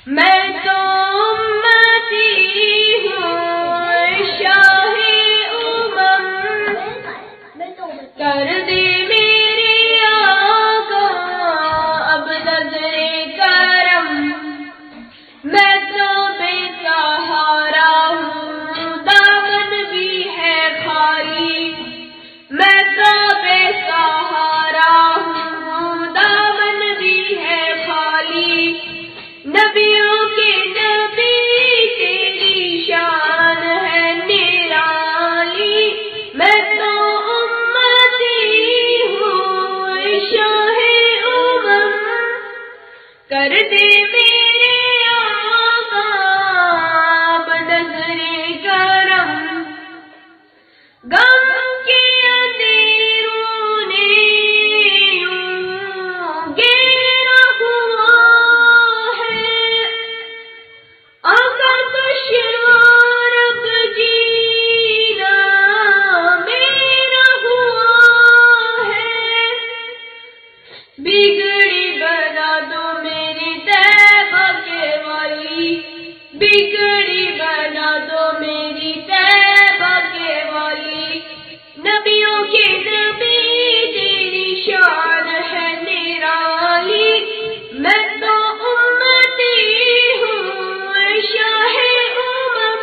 میں تو امتی ہوں شاہ امم، کر دے میرے آقا اب نظر کرم، میں تو بے سہارا ہوں دامن بھی ہے خالی، میں تو بے سہارا ہوں دامن بھی ہے خالی، نبیوں کے نبی تیری شان ہے نرالی، میں تو امتی ہوں شاہ امم، کر دے میرے آقا اب نظر کرم، غم کے اندھیروں نے یوں گھیرا ہوا ہے، اگر دشوار اب جینا میرا ہوا ہے، بگڑی بنا دو میری طیبہ کے والی، بگڑی بنا دو میری طیبہ کے والی، نبیوں کے نبی تیری شان ہے نرالی، میں تو امتی ہوں شاہ امم،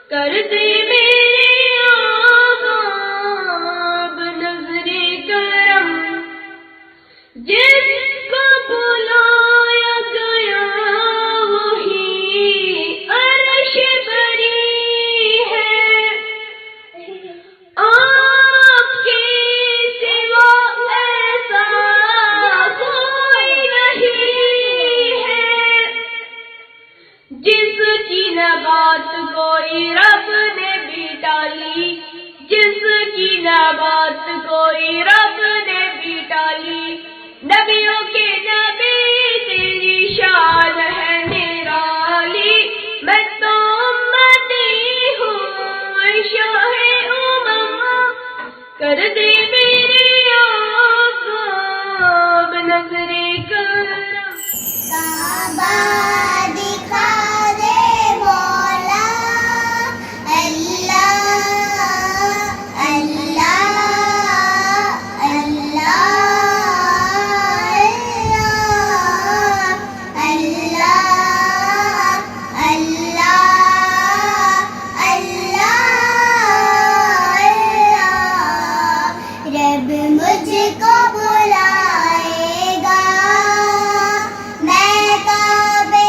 کر دے میرے آقا اب نظر کرم، جس کو بلایا گیا وہی عرش بری ہے، آپ کے سوا ایسا کوئی نہیں ہے، جس کی نہ بات کوئی رب نے بھی ڈالی، جس کی نہ بات کوئی رب نے بھی ڈالی، نبیوں کے نبی تیری شان ہے نرالی، میں تو امتی ہوں شاہ امم، کر دے میرے آقا اب نظر کرم، کعبہ دکھا دے مولا اللہ اللہ اللہ اللہ اللہ اللہ، رب مجھ کو بلائے گا، میں کعبے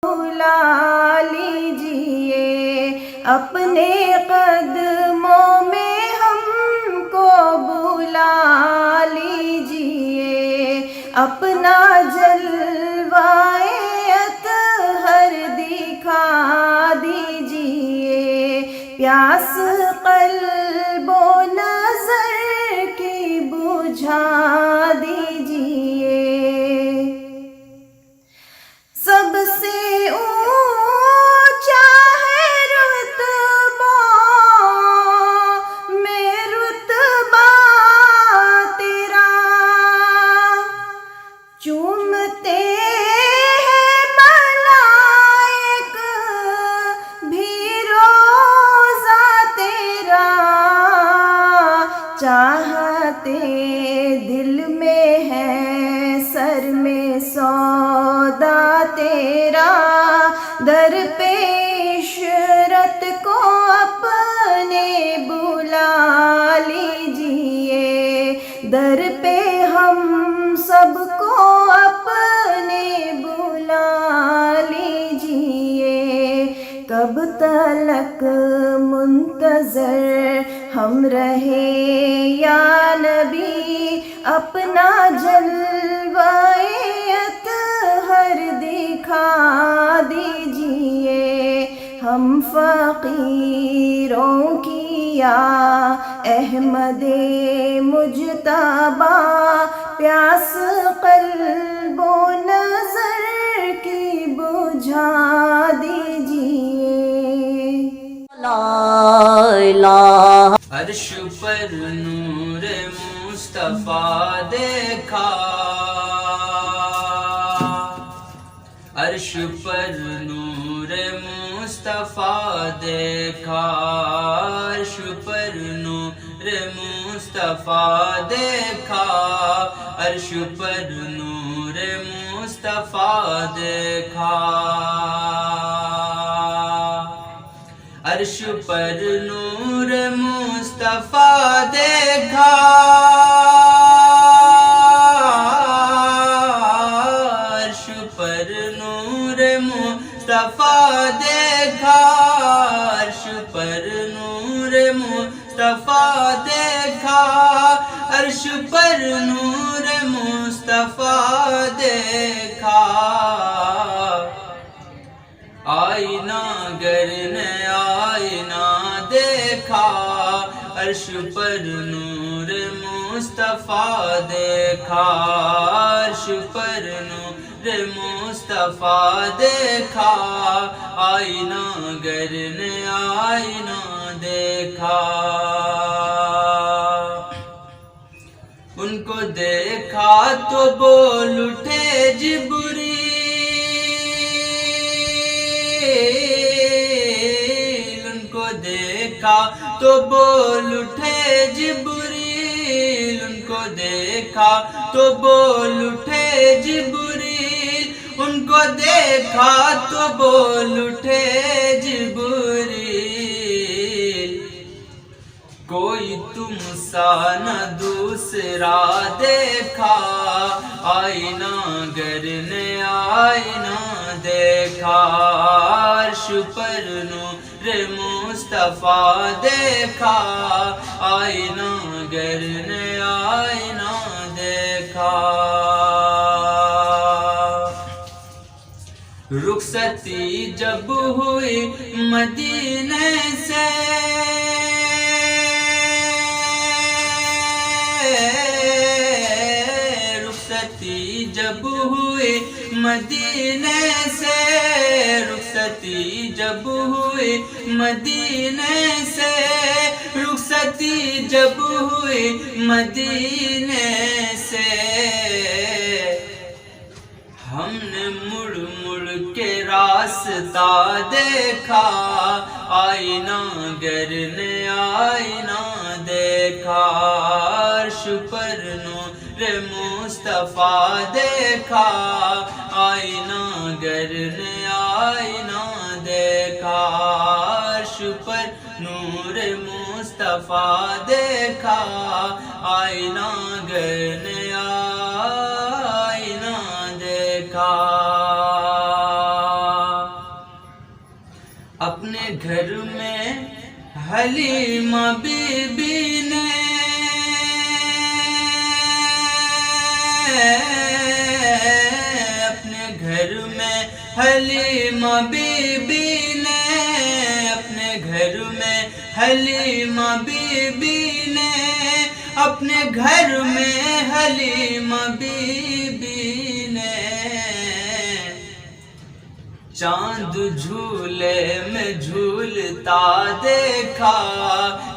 بلا لیجیے، اپنے قدموں میں ہم کو بلا لیجیے، اپنا جلوائے اطہر دکھا دیجیے، پیاس قلب و نظر کی بجھا دیجیے۔ سب سے اونچا ہے رتبوں میں رتبہ تیرا، چومتے ہیں ملائک بھی روضہ تیرا، چاہتے دل میں ہے سر میں سودا تیرا، در عشرت کو اپنے بلا لیجیے، در پہ ہم سب کو اپنے بلا لیجیے، کب تلک منتظر ہم رہے یا نبی، اپنا جلوائے اطہر دکھا دیجیے، ہم فقیروں کی یا احمد مجتبیٰ، پیاس قلب و نظر کی بجھا دیجیے۔ عرش پر نور مصطفیٰ دیکھا، عرش پر نور مصطفیٰ دیکھا، عرش پر نور مصطفیٰ دیکھا، عرش پر نور مصطفیٰ دیکھا، عرش پر نور مصطفیٰ دیکھا، عرش پر نور مصطفیٰ دیکھا، عرش پر نور مصطفیٰ دیکھا، عرش پر نور مصطفیٰ دیکھا، آئینہ گر نے آئینہ دیکھا، عرش پر نور مصطفیٰ دیکھا، عرش پر نور مصطفیٰ دیکھا، آئینہ گر نے آئینہ دیکھا، ان کو دیکھا تو بول اٹھے جبریل، ان کو دیکھا تو بول اٹھے جبریل، ان کو دیکھا تو بول اٹھے جبریل، ان کو دیکھا تو بول اٹھے جبریل، کوئی تم سا نہ دوسرا دیکھا، آئینہ گر نے آئینہ دیکھا، عرش پر نور مصطفیٰ دیکھا، آئینہ گر نے آئینہ دیکھا، رخصتی جب ہوئی مدینے سے، رخصتی جب ہوئی مدینے سے، رخصتی جب ہوئی مدینے سے، رخصتی جب ہوئی مدینے سے، ہم نے مڑ مڑ کے راستہ دیکھا، آئینہ گر نے آئینہ دیکھا، عرش پر نور مصطفیٰ دیکھا، آئینہ گر نے آئینہ دیکھا، عرش پر نور مصطفیٰ دیکھا، آئینہ گر نے آئینہ دیکھا۔ حلیمہ بی بی نے اپنے گھر میں حلیمہ بی بی نے اپنے گھر میں حلیمہ بی بی نے اپنے گھر میں حلیمہ بی بی نے چاند جھولے میں جھولتا دیکھا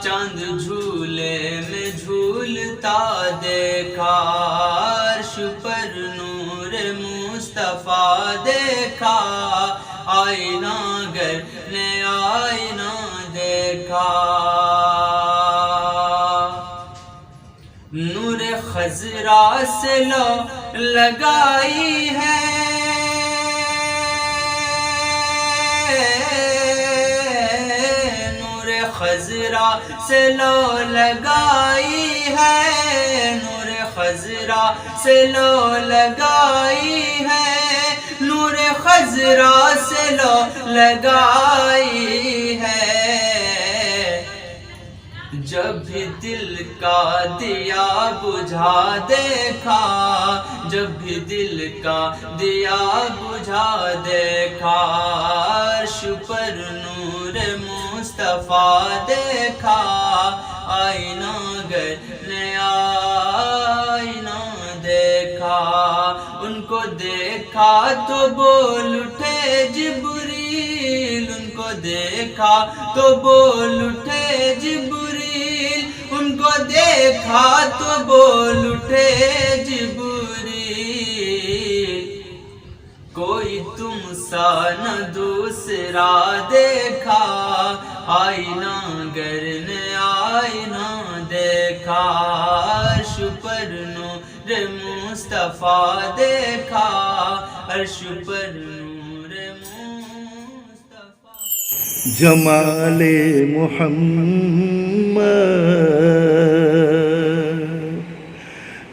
چاند جھولے میں جھولتا دیکھا عرش پر نور مصطفیٰ دیکھا آئینہ گر نے آئینہ دیکھا نور خضرا سے لو لگائی ہے نور خضرا سے لو لگائی ہے نور خضرا سے لو لگائی ہے نور خضرا سے لو لگائی ہے جب بھی دل کا دیا بجھا دیکھا جب بھی دل کا دیا بجھا دیکھا عرش پر نور مصطفیٰ دیکھا آئینہ گر نے آئینہ دیکھا ان کو دیکھا تو بول اٹھے جبریل ان کو دیکھا تو بول اٹھے جبریل ان کو دیکھا تو بول اٹھے جبریل کوئی تم سا نہ دوسرا دیکھا آئینہ گر نے آئینہ دیکھا عرش پر نور مصطفیٰ دیکھا عرش پر نور مصطفیٰ جمال محمد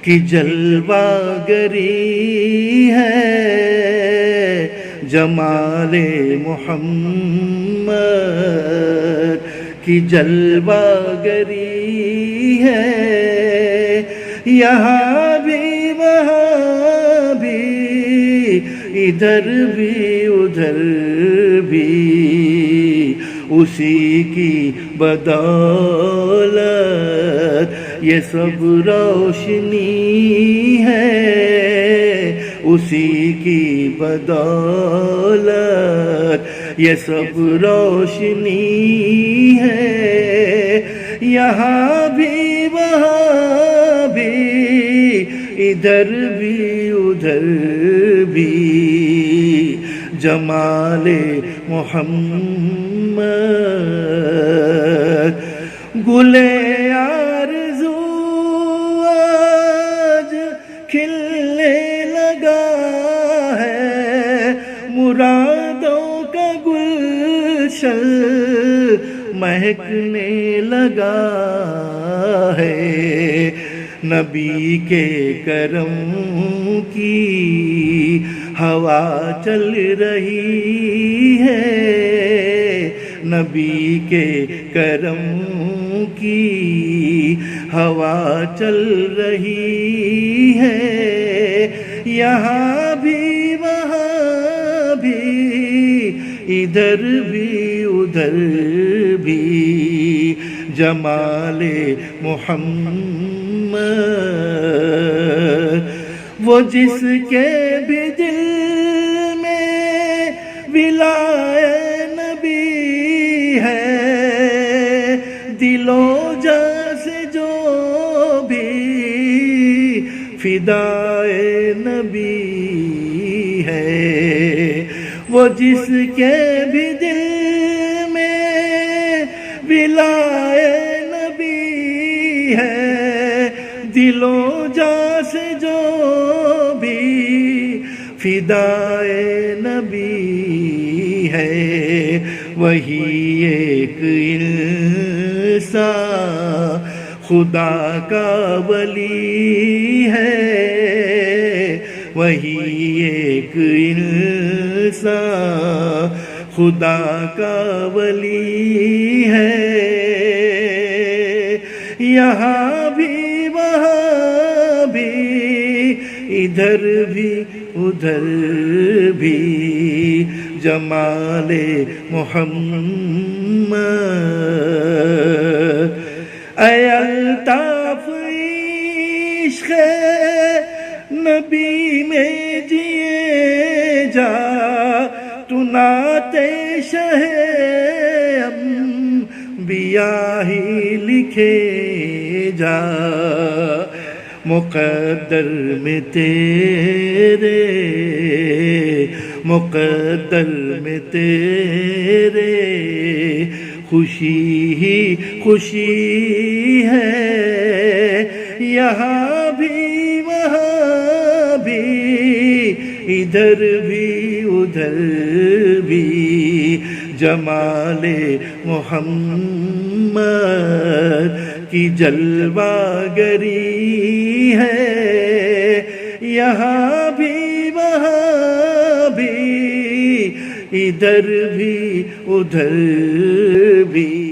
کی جلوہ گری ہے جمال محمد کی جلوہ گری ہے یہاں بھی وہاں بھی ادھر بھی ادھر بھی اسی کی بدولت یہ سب روشنی ہے اسی کی بدولت یہ سب روشنی ہے یہاں بھی وہاں بھی ادھر بھی ادھر بھی جمال محمد گلے آرزو آج کھلنے لگا ہے مرادوں کا گلشن مہکنے لگا ہے نبی کے کرم کی ہوا چل رہی ہے نبی کے کرم کی ہوا چل رہی ہے یہاں بھی وہاں بھی ادھر بھی ادھر بھی جمال محمد وہ جس کے بھی دل میں ولائے نبی ہے دل و جاں سے جو بھی فدائے نبی ہے وہ جس کے بھی دل میں ولائے نبی ہے دل و جاں سے جو بھی فدائے نبی ہے وہی ایک انسان خدا کا ولی ہے وہی ایک انسان خدا کا ولی ہے یہاں بھی وہاں بھی ادھر بھی ادھر بھی جمال محمد اے الطاف عشق نبی میں جیے جا تو نعت شہ انبیاء ہی لکھے جا مقدر میں تیرے مقدر میں تیرے خوشی ہی خوشی ہے یہاں بھی وہاں بھی ادھر بھی ادھر بھی جمال محمد کی جلوہ گری ہے یہاں بھی وہاں بھی ادھر بھی ادھر بھی